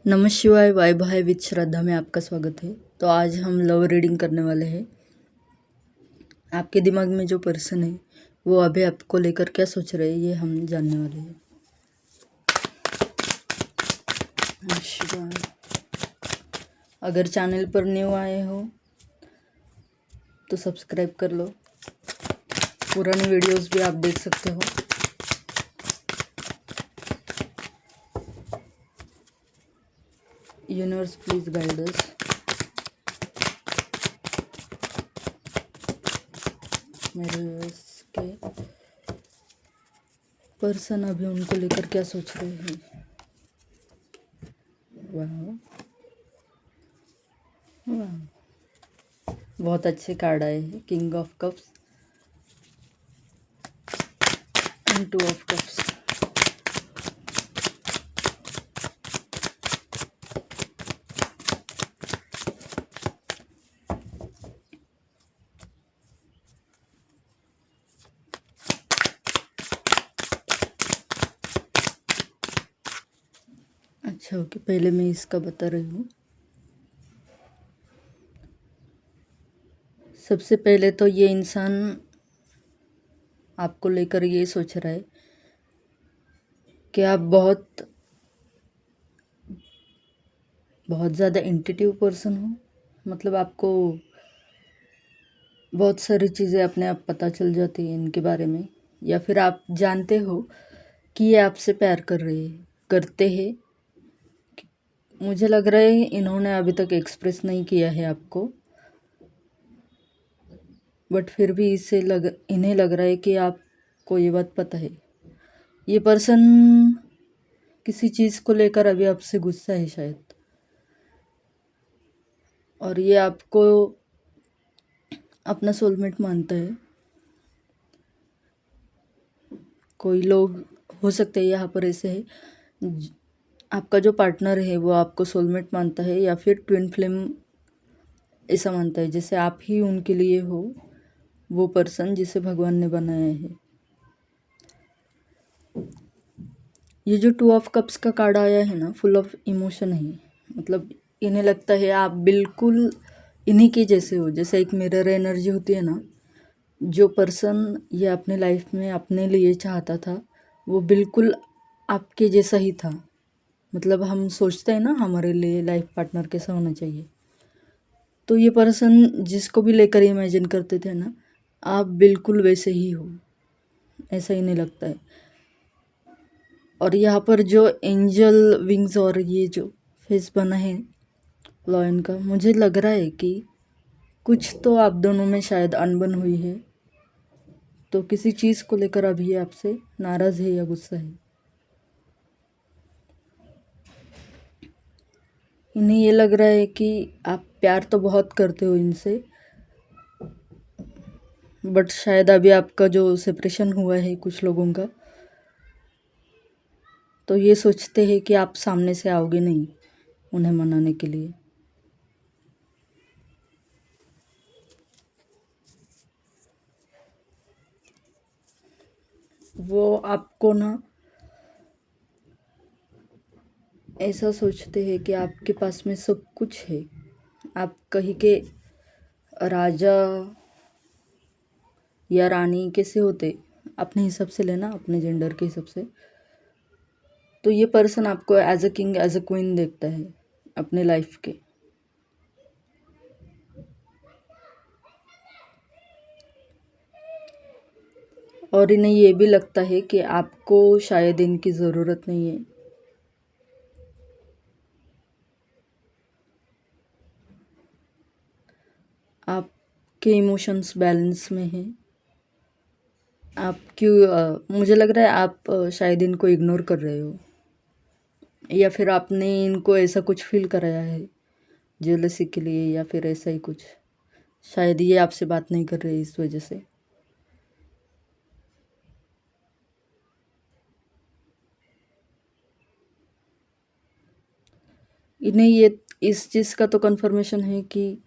नमः शिवाय vibe hi with श्रद्धा में आपका स्वागत है। तो आज हम लव रीडिंग करने वाले हैं। आपके दिमाग में जो पर्सन है वो अभी आपको लेकर क्या सोच रहे हैं ये हम जानने वाले हैं। नमः शिवाय। अगर चैनल पर न्यू आए हो तो सब्सक्राइब कर लो, पुरानी वीडियोस भी आप देख सकते हो। Universe please guide us. मेरे व्यूअर्स के पर्सन अभी उनको लेकर क्या सोच रहे हैं। वाह वाह, बहुत अच्छे कार्ड आए हैं। King of cups and two of cups. अच्छा ओके, पहले मैं इसका बता रही हूँ। सबसे पहले तो ये इंसान आपको लेकर ये सोच रहा है कि आप बहुत ज़्यादा इंट्यूटिव पर्सन हो। मतलब आपको बहुत सारी चीज़ें अपने आप पता चल जाती हैं इनके बारे में, या फिर आप जानते हो कि ये आपसे प्यार करते हैं। मुझे लग रहा है इन्होंने अभी तक एक्सप्रेस नहीं किया है आपको, बट फिर भी इन्हें लग रहा है कि आपको ये बात पता है। ये पर्सन किसी चीज़ को लेकर अभी आपसे गुस्सा है शायद, और ये आपको अपना सोलमेट मानता है। कोई लोग हो सकते हैं यहाँ पर ऐसे है, आपका जो पार्टनर है वो आपको सोलमेट मानता है या फिर ट्विन फ्लेम ऐसा मानता है, जैसे आप ही उनके लिए हो वो पर्सन जिसे भगवान ने बनाया है। ये जो टू ऑफ कप्स का कार्ड आया है ना, फुल ऑफ इमोशन है। मतलब इन्हें लगता है आप बिल्कुल इन्हीं के जैसे हो, जैसे एक मिरर एनर्जी होती है ना। जो पर्सन ये अपने लाइफ में अपने लिए चाहता था वो बिल्कुल आपके जैसा ही था। मतलब हम सोचते हैं ना हमारे लिए लाइफ पार्टनर कैसा होना चाहिए, तो ये पर्सन जिसको भी लेकर इमेजिन करते थे ना, आप बिल्कुल वैसे ही हो, ऐसा ही नहीं लगता है। और यहाँ पर जो एंजल विंग्स और ये जो फेस बना है लॉयन का, मुझे लग रहा है कि कुछ तो आप दोनों में शायद अनबन हुई है। तो किसी चीज़ को लेकर अभी आपसे नाराज़ है या गुस्सा है। इन्हें ये लग रहा है कि आप प्यार तो बहुत करते हो इनसे, बट शायद अभी आपका जो सेपरेशन हुआ है कुछ लोगों का, तो ये सोचते हैं कि आप सामने से आओगे नहीं उन्हें मनाने के लिए। वो आपको ना ऐसा सोचते हैं कि आपके पास में सब कुछ है, आप कहीं के राजा या रानी कैसे होते अपने हिसाब से लेना, अपने जेंडर के हिसाब से। तो ये पर्सन आपको as a king as a queen देखता है अपने लाइफ के। और इन्हें ये भी लगता है कि आपको शायद इनकी ज़रूरत नहीं है। आपके इमोशंस बैलेंस में हैं। आप क्यों मुझे लग रहा है आप शायद इनको इग्नोर कर रहे हो, या फिर आपने इनको ऐसा कुछ फील कराया है जेलसी के लिए, या फिर ऐसा ही कुछ। शायद ये आपसे बात नहीं कर रहे इस वजह से। इन्हें ये इस चीज़ का तो कंफर्मेशन है कि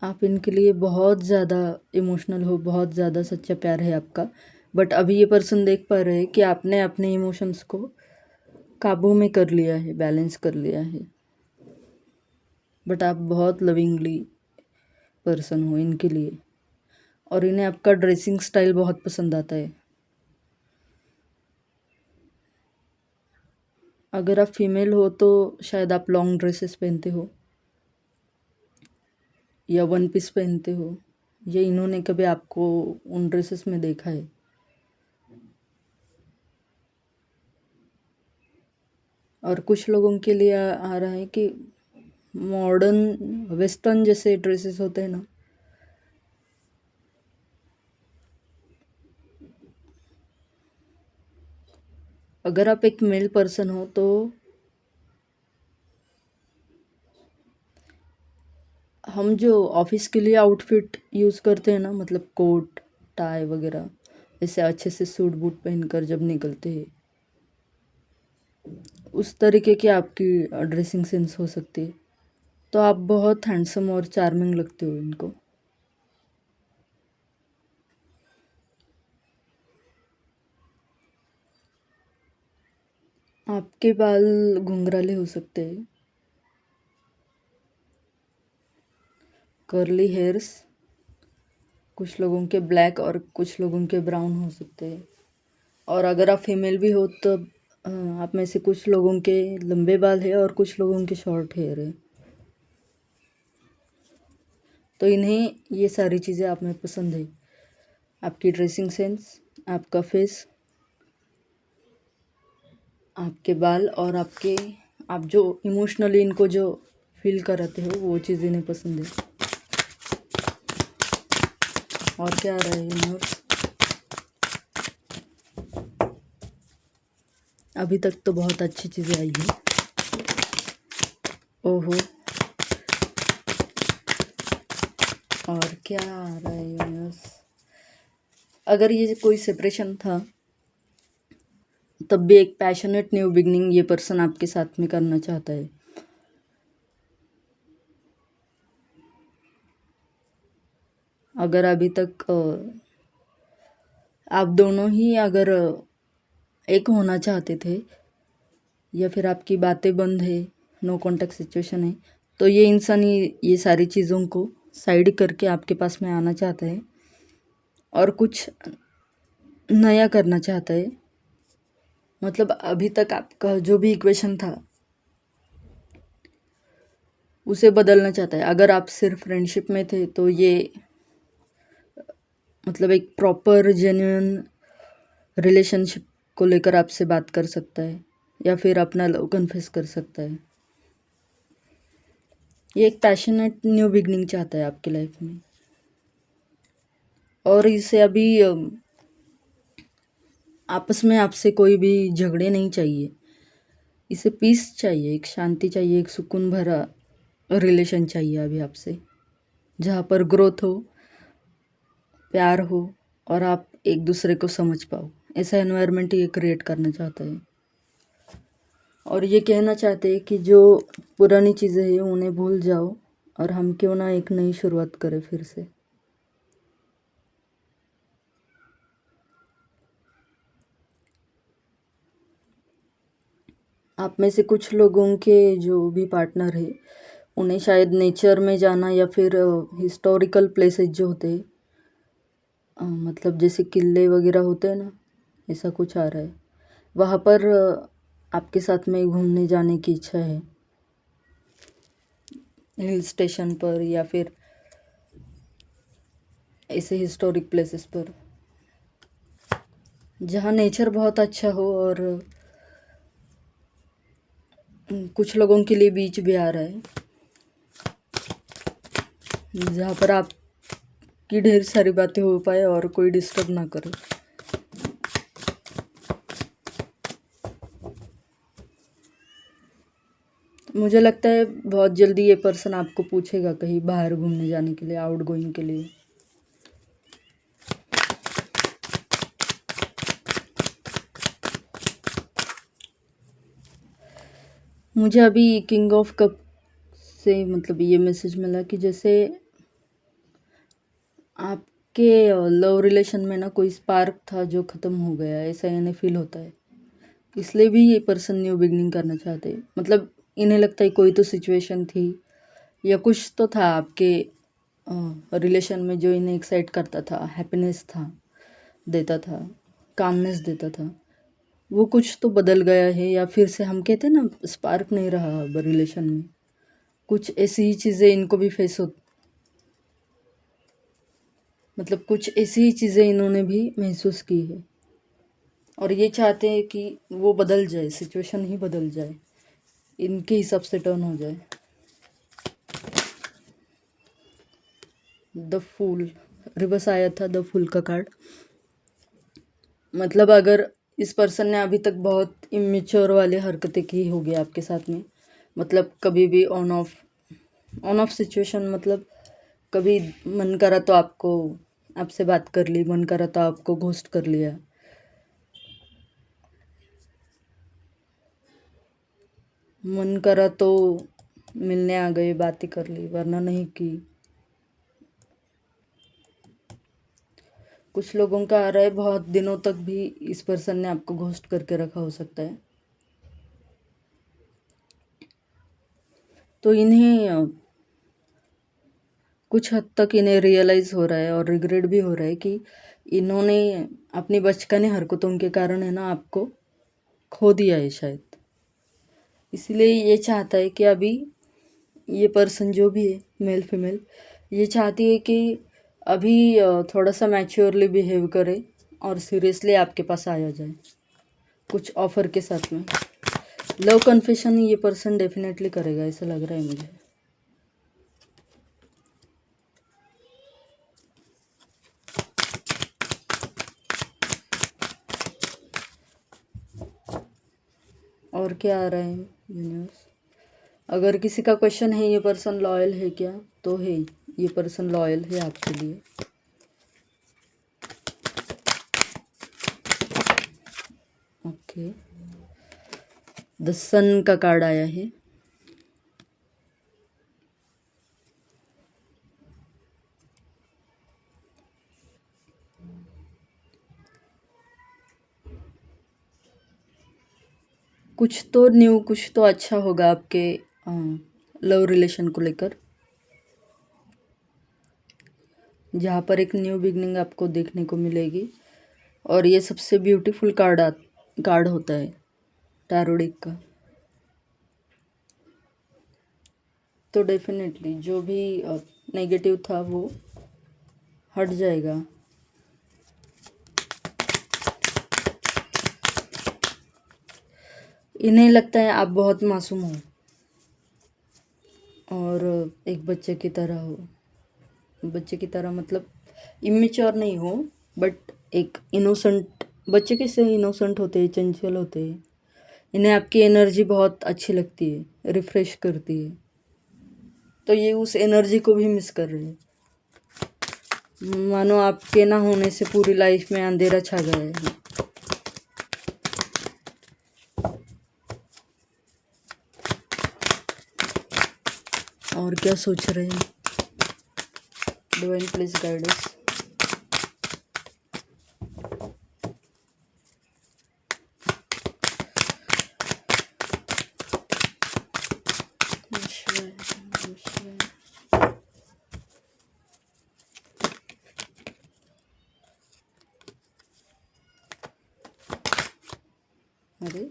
आप इनके लिए बहुत ज़्यादा इमोशनल हो, बहुत ज़्यादा सच्चा प्यार है आपका। बट अभी ये पर्सन देख पा रहे हैं कि आपने अपने इमोशंस को काबू में कर लिया है, बैलेंस कर लिया है। बट आप बहुत लविंगली पर्सन हो इनके लिए, और इन्हें आपका ड्रेसिंग स्टाइल बहुत पसंद आता है। अगर आप फीमेल हो तो शायद आप लॉन्ग ड्रेसेस पहनते हो या वन पीस पहनते हो, या इन्होंने कभी आपको उन ड्रेसेस में देखा है। और कुछ लोगों के लिए आ रहा है कि मॉडर्न वेस्टर्न जैसे ड्रेसेस होते हैं ना, अगर आप एक मेल पर्सन हो तो हम जो ऑफिस के लिए आउटफिट यूज़ करते हैं ना, मतलब कोट टाई वगैरह, ऐसे अच्छे से सूट बूट पहनकर जब निकलते हैं, उस तरीके की आपकी ड्रेसिंग सेंस हो सकती है। तो आप बहुत हैंडसम और चार्मिंग लगते हो इनको। आपके बाल घुंघराले हो सकते हैं, कर्ली हेयर्स, कुछ लोगों के ब्लैक और कुछ लोगों के ब्राउन हो सकते हैं। और अगर आप फीमेल भी हो तो आप में से कुछ लोगों के लंबे बाल है और कुछ लोगों के शॉर्ट हेयर है। तो इन्हें ये सारी चीज़ें आप में पसंद है, आपकी ड्रेसिंग सेंस, आपका फेस, आपके बाल, और आप जो इमोशनली इनको जो फील कराते हो वो चीज़ इन्हें पसंद है। और क्या आ रहा है यूनिवर्स? अभी तक तो बहुत अच्छी चीज़ें आई है। ओहो, और क्या आ रहा है यूनिवर्स? अगर ये कोई सेपरेशन था तब भी एक पैशनेट न्यू बिगनिंग ये पर्सन आपके साथ में करना चाहता है। अगर अभी तक आप दोनों ही अगर एक होना चाहते थे, या फिर आपकी बातें बंद है, नो कांटेक्ट सिचुएशन है, तो ये इंसान ये सारी चीज़ों को साइड करके आपके पास में आना चाहता है और कुछ नया करना चाहता है। मतलब अभी तक आपका जो भी इक्वेशन था उसे बदलना चाहता है। अगर आप सिर्फ फ्रेंडशिप में थे तो ये मतलब एक प्रॉपर जेन्युइन रिलेशनशिप को लेकर आपसे बात कर सकता है, या फिर अपना लव कन्फेस कर सकता है। ये एक पैशनेट न्यू बिगनिंग चाहता है आपकी लाइफ में, और इसे अभी आपस में आपसे कोई भी झगड़े नहीं चाहिए। इसे पीस चाहिए, एक शांति चाहिए, एक सुकून भरा रिलेशन चाहिए अभी आपसे, जहाँ पर ग्रोथ हो, प्यार हो, और आप एक दूसरे को समझ पाओ। ऐसा एनवायरनमेंट ये क्रिएट करना चाहता है। और ये कहना चाहते हैं कि जो पुरानी चीज़ें हैं उन्हें भूल जाओ और हम क्यों ना एक नई शुरुआत करें फिर से। आप में से कुछ लोगों के जो भी पार्टनर है उन्हें शायद नेचर में जाना, या फिर हिस्टोरिकल प्लेसेस जो होते हैं, मतलब जैसे किले वगैरह होते हैं ना, ऐसा कुछ आ रहा है। वहाँ पर आपके साथ में घूमने जाने की इच्छा है, हिल स्टेशन पर या फिर ऐसे हिस्टोरिक प्लेसेस पर जहाँ नेचर बहुत अच्छा हो। और कुछ लोगों के लिए बीच भी आ रहा है, जहाँ पर आपकी ढेर सारी बातें हो पाए और कोई डिस्टर्ब ना करे। मुझे लगता है बहुत जल्दी ये पर्सन आपको पूछेगा कहीं बाहर घूमने जाने के लिए, आउट गोइंग के लिए। मुझे अभी किंग ऑफ कप से मतलब ये मैसेज मिला कि जैसे आपके लव रिलेशन में ना कोई स्पार्क था जो ख़त्म हो गया, ऐसा इन्हें फील होता है। इसलिए भी ये पर्सन न्यू बिगनिंग करना चाहते हैं। मतलब इन्हें लगता है कोई तो सिचुएशन थी या कुछ तो था आपके रिलेशन में जो इन्हें एक्साइट करता था, हैप्पीनेस था, देता था, कामनेस देता था, वो कुछ तो बदल गया है, या फिर से हम कहते हैं ना स्पार्क नहीं रहा अब रिलेशन में। कुछ ऐसी ही चीज़ें इनको भी फेस हो, मतलब कुछ ऐसी ही चीज़ें इन्होंने भी महसूस की है, और ये चाहते हैं कि वो बदल जाए, सिचुएशन ही बदल जाए, इनके हिसाब से टर्न हो जाए। द फूल रिवर्स आया था, द फूल का कार्ड। मतलब अगर इस पर्सन ने अभी तक बहुत इमेच्योर वाली हरकतें की होगी आपके साथ में, मतलब कभी भी ऑन ऑफ सिचुएशन, मतलब कभी मन करा तो आपसे बात कर ली, मन करा तो आपको घोस्ट कर लिया, मन करा तो मिलने आ गए, बातें कर ली, वरना नहीं की। कुछ लोगों का आ रहा है बहुत दिनों तक भी इस पर्सन ने आपको घोस्ट करके रखा हो सकता है। तो इन्हें कुछ हद तक इन्हें रियलाइज़ हो रहा है और रिग्रेट भी हो रहा है कि इन्होंने अपनी बचकाने हरकतों के कारण है ना आपको खो दिया है शायद। इसलिए ये चाहता है कि अभी ये पर्सन जो भी है, मेल फीमेल, ये चाहती है कि अभी थोड़ा सा मैच्योरली बिहेव करे और सीरियसली आपके पास आया जाए कुछ ऑफ़र के साथ में। लव कन्फेशन ये पर्सन डेफिनेटली करेगा, ऐसा लग रहा है मुझे। और क्या आ रहा है यूनिवर्स? अगर किसी का क्वेश्चन है ये पर्सन लॉयल है क्या, तो है, ये पर्सन लॉयल है आपके लिए। ओके, द सन का कार्ड आया है। कुछ तो न्यू, कुछ तो अच्छा होगा आपके लव रिलेशन को लेकर, जहाँ पर एक न्यू बिगनिंग आपको देखने को मिलेगी। और ये सबसे ब्यूटीफुल कार्ड होता है टैरो डेक का। तो डेफिनेटली जो भी नेगेटिव था वो हट जाएगा। इन्हें लगता है आप बहुत मासूम हो और एक बच्चे की तरह हो। बच्चे की तरह मतलब इमेच्योर नहीं हो, बट एक इनोसेंट। बच्चे कैसे इनोसेंट होते हैं, चंचल होते हैं। इन्हें आपकी एनर्जी बहुत अच्छी लगती है, रिफ्रेश करती है। तो ये उस एनर्जी को भी मिस कर रहे हैं, मानो आपके ना होने से पूरी लाइफ में अंधेरा छा गया है। और क्या सोच रहे हैं? Divine please guide us. अरे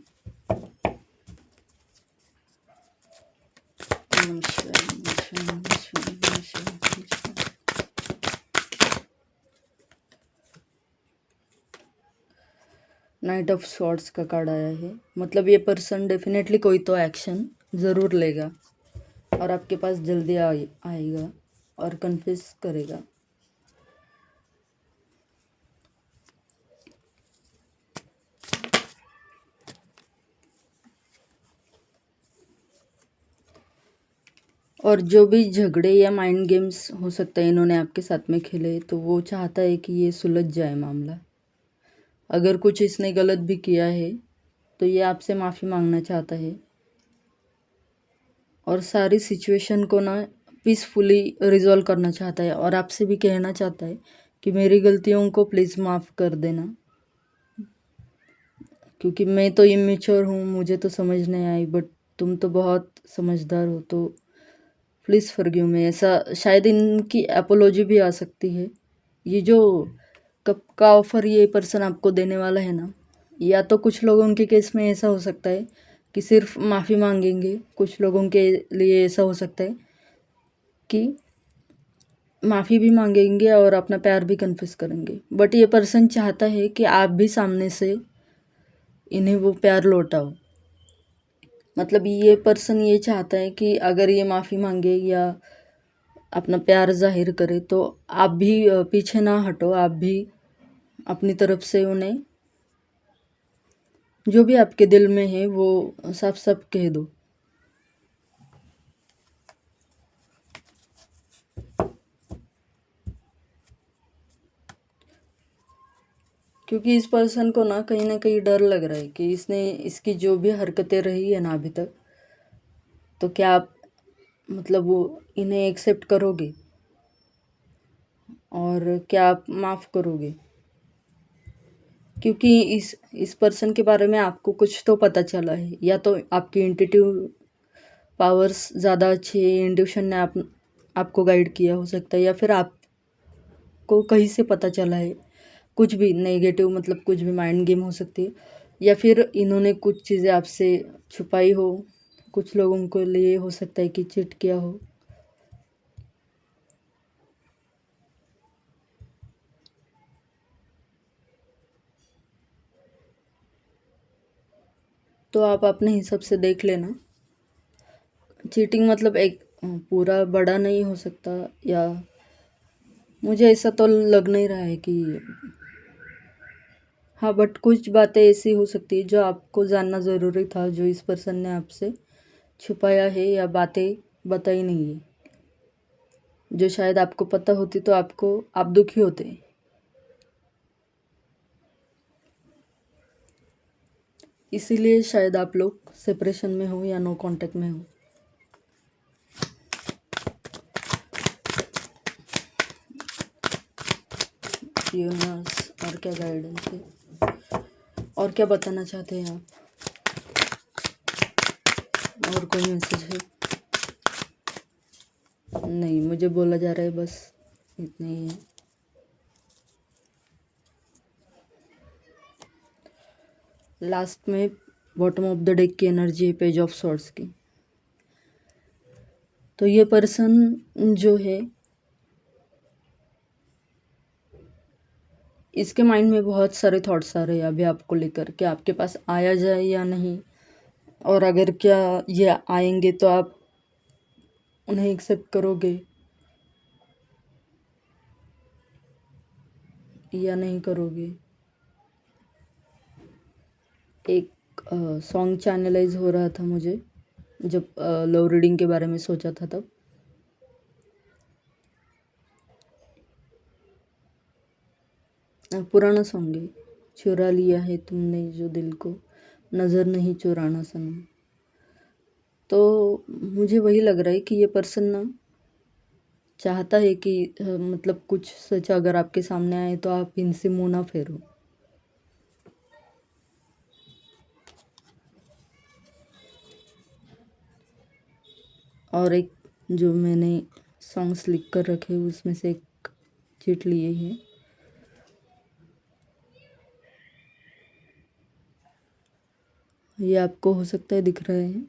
नाइट ऑफ स्वॉर्ड्स का कार्ड आया है। मतलब ये पर्सन डेफिनेटली कोई तो एक्शन ज़रूर लेगा और आपके पास जल्दी आएगा और कन्फेस करेगा। और जो भी झगड़े या माइंड गेम्स हो सकता है इन्होंने आपके साथ में खेले, तो वो चाहता है कि ये सुलझ जाए मामला। अगर कुछ इसने गलत भी किया है तो ये आपसे माफ़ी मांगना चाहता है और सारी सिचुएशन को ना पीसफुली रिजॉल्व करना चाहता है, और आपसे भी कहना चाहता है कि मेरी गलतियों को प्लीज़ माफ़ कर देना, क्योंकि मैं तो इमेच्योर हूँ, मुझे तो समझ नहीं आई, बट तुम तो बहुत समझदार हो, तो प्लीज़ फॉरगिव मी, ऐसा शायद इनकी एपोलॉजी भी आ सकती है। ये जो कप का ऑफ़र ये पर्सन आपको देने वाला है ना, या तो कुछ लोगों के केस में ऐसा हो सकता है कि सिर्फ माफ़ी मांगेंगे, कुछ लोगों के लिए ऐसा हो सकता है कि माफ़ी भी मांगेंगे और अपना प्यार भी कन्फेस करेंगे। बट ये पर्सन चाहता है कि आप भी सामने से इन्हें वो प्यार लौटाओ। मतलब ये पर्सन ये चाहता है कि अगर ये माफ़ी मांगे या अपना प्यार जाहिर करे तो आप भी पीछे ना हटो, आप भी अपनी तरफ से उन्हें जो भी आपके दिल में है वो साफ साफ कह दो। क्योंकि इस पर्सन को ना कहीं डर लग रहा है कि इसकी जो भी हरकतें रही है ना अभी तक, तो क्या आप मतलब वो इन्हें एक्सेप्ट करोगे और क्या आप माफ़ करोगे? क्योंकि इस पर्सन के बारे में आपको कुछ तो पता चला है, या तो आपकी इंट्यूटिव पावर्स ज़्यादा अच्छी है, इंट्यूशन ने आपको गाइड किया हो सकता है, या फिर आपको कहीं से पता चला है कुछ भी नेगेटिव, मतलब कुछ भी माइंड गेम हो सकती है, या फिर इन्होंने कुछ चीज़ें आपसे छुपाई हो, कुछ लोगों को लिए हो सकता है कि चीट किया हो। तो आप अपने हिसाब से देख लेना। चीटिंग मतलब एक पूरा बड़ा नहीं हो सकता, या मुझे ऐसा तो लग नहीं रहा है कि हाँ, बट कुछ बातें ऐसी हो सकती है जो आपको जानना ज़रूरी था, जो इस पर्सन ने आपसे छुपाया है या बातें बताई नहीं है, जो शायद आपको पता होती तो आप दुखी होते। इसीलिए शायद आप लोग सेपरेशन में हो या नो कांटेक्ट में हो। यूनिवर्स और क्या गाइडेंस है, और क्या बताना चाहते हैं आप, और कोई मैसेज है? नहीं, मुझे बोला जा रहा है बस इतना ही है। लास्ट में बॉटम ऑफ द डेक की एनर्जी है पेज ऑफ सॉर्ड्स की। तो ये पर्सन जो है, इसके माइंड में बहुत सारे थॉट्स आ रहे हैं अभी आपको लेकर कि आपके पास आया जाए या नहीं, और अगर क्या ये आएंगे तो आप उन्हें एक्सेप्ट करोगे या नहीं करोगे। एक सॉन्ग चैनलाइज हो रहा था मुझे जब लव रीडिंग के बारे में सोचा था तब। पुराना सॉन्ग है, चुरा लिया है तुमने जो दिल को, नज़र नहीं चुराना सनम। तो मुझे वही लग रहा है कि ये पर्सन ना चाहता है कि मतलब कुछ सच अगर आपके सामने आए तो आप इनसे मुँह ना फेरो। और एक जो मैंने सॉन्ग्स लिख कर रखे उसमें से एक चिट लिए है। ये आपको हो सकता है दिख रहा है,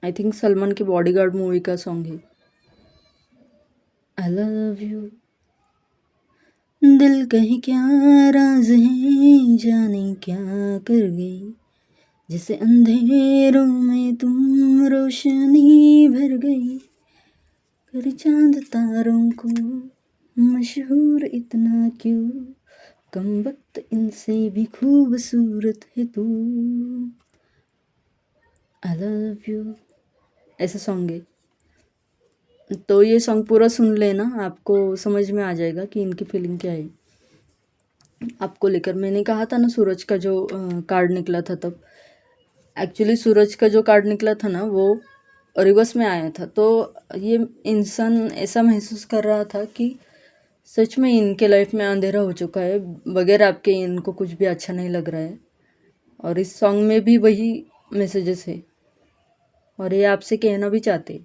आई थिंक सलमान की बॉडीगार्ड मूवी का सॉन्ग है। आई लव यू, दिल कहीं क्या राज है, जाने क्या कर गई, जैसे अंधेरों में तुम रोशनी भर गई, कर चांद तारों को मशहूर इतना क्यों, कम वक्त इनसे भी खूबसूरत है तू। आई लव यू, ऐसा सॉन्ग है। तो ये सॉन्ग पूरा सुन लेना, आपको समझ में आ जाएगा कि इनकी फीलिंग क्या है आपको लेकर। मैंने कहा था ना सूरज का जो कार्ड निकला था, तब एक्चुअली सूरज का जो कार्ड निकला था ना वो रिवर्स में आया था। तो ये इंसान ऐसा महसूस कर रहा था कि सच में इनके लाइफ में अंधेरा हो चुका है, बगैर आपके इनको कुछ भी अच्छा नहीं लग रहा है। और इस सॉन्ग में भी वही मैसेजेस है, और ये आपसे कहना भी चाहते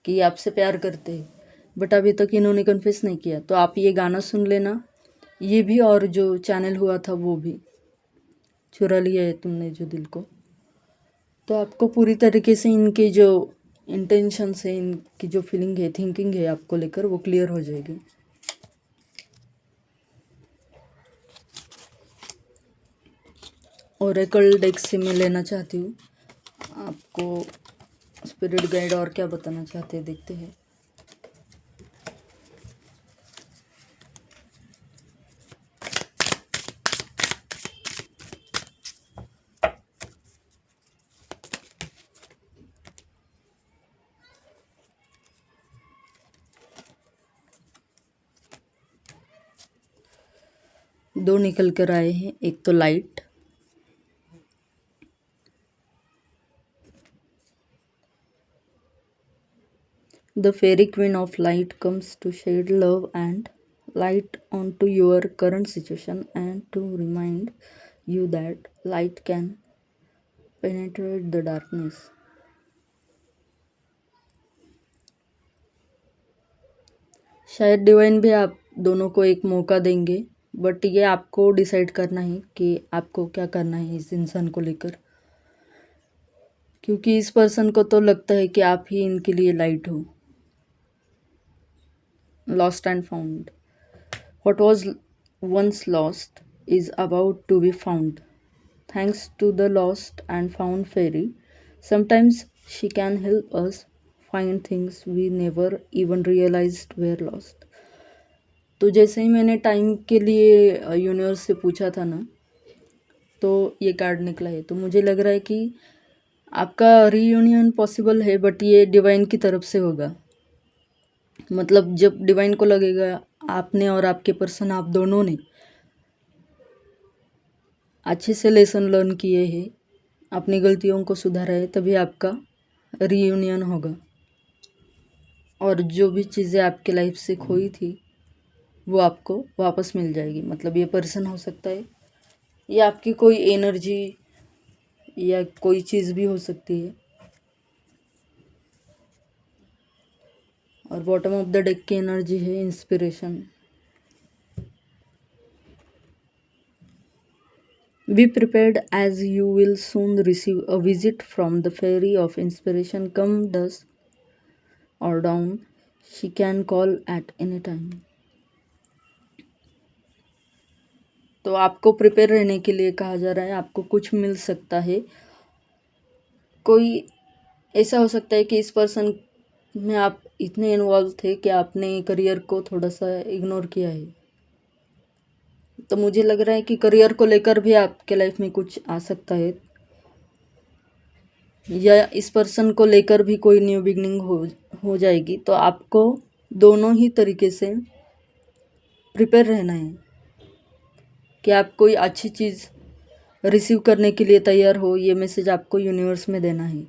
कि ये आपसे प्यार करते हैं, बट अभी तक इन्होंने कन्फेस नहीं किया। तो आप ये गाना सुन लेना, ये भी और जो चैनल हुआ था वो भी, चुरा लिया है तुमने जो दिल को। तो आपको पूरी तरीके से इनके जो इंटेंशंस है, इनकी जो फीलिंग है, थिंकिंग है आपको लेकर, वो क्लियर हो जाएगी। ओरेकल डेक से मैं लेना चाहती हूँ, आपको स्पिरिट गाइड और क्या बताना चाहते हैं, देखते हैं। दो निकल कर आए हैं, एक तो light, the fairy queen of light comes to shed love and light onto your current situation and to remind you that light can penetrate the darkness. शायद डिवाइन भी आप दोनों को एक मौका देंगे, बट ये आपको डिसाइड करना है कि आपको क्या करना है इस इंसान को लेकर, क्योंकि इस पर्सन को तो लगता है कि आप ही इनके लिए लाइट हो। Lost and found, what was once lost is about to be found. Thanks to the lost and found fairy, sometimes she can help us find things we never even realized were lost. तो जैसे ही मैंने time के लिए universe से पूछा था ना, तो ये कार्ड निकला है। तो मुझे लग रहा है कि आपका रीयूनियन पॉसिबल है, बट ये डिवाइन की तरफ से होगा। मतलब जब डिवाइन को लगेगा आपने और आपके पर्सन, आप दोनों ने अच्छे से लेसन लर्न किए हैं, अपनी गलतियों को सुधारा है, तभी आपका रीयूनियन होगा। और जो भी चीज़ें आपके लाइफ से खोई थी वो आपको वापस मिल जाएगी। मतलब ये पर्सन हो सकता है, या आपकी कोई एनर्जी या कोई चीज़ भी हो सकती है। और बॉटम ऑफ द डेक की एनर्जी है inspiration. Be prepared as you will soon receive a visit from the fairy of inspiration. Come dusk or dawn, she can call at any time. तो आपको प्रिपेयर रहने के लिए कहा जा रहा है, आपको कुछ मिल सकता है। कोई ऐसा हो सकता है कि इस पर्सन में आप इतने इन्वॉल्व थे कि आपने करियर को थोड़ा सा इग्नोर किया है। तो मुझे लग रहा है कि करियर को लेकर भी आपके लाइफ में कुछ आ सकता है, या इस पर्सन को लेकर भी कोई न्यू बिगनिंग हो जाएगी। तो आपको दोनों ही तरीके से प्रिपेयर रहना है कि आप कोई अच्छी चीज़ रिसीव करने के लिए तैयार हो। ये मैसेज आपको यूनिवर्स में देना है।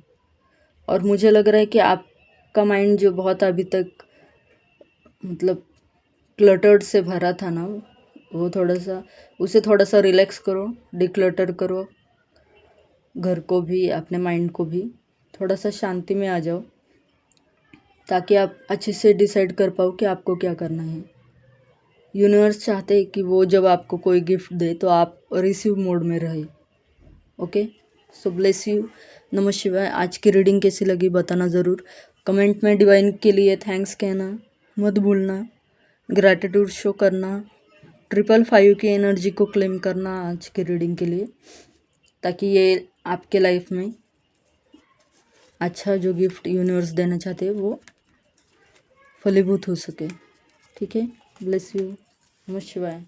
और मुझे लग रहा है कि आपका माइंड जो बहुत अभी तक मतलब क्लटर्ड से भरा था ना, वो उसे थोड़ा सा रिलैक्स करो, डिक्लटर करो, घर को भी अपने माइंड को भी थोड़ा सा शांति में आ जाओ, ताकि आप अच्छे से डिसाइड कर पाओ कि आपको क्या करना है। यूनिवर्स चाहते हैं कि वो जब आपको कोई गिफ्ट दे तो आप रिसीव मोड में रहे। ओके, सो ब्लेस यू, नमः शिवाय। आज की रीडिंग कैसी लगी बताना ज़रूर। कमेंट में डिवाइन के लिए थैंक्स कहना मत भूलना, ग्रैटिट्यूड शो करना, 555 की एनर्जी को क्लेम करना आज की रीडिंग के लिए, ताकि ये आपके लाइफ में अच्छा जो गिफ्ट यूनिवर्स देना चाहते हैं वो फलीभूत हो सके। ठीक है, ब्लेस यू, नमः शिवाय।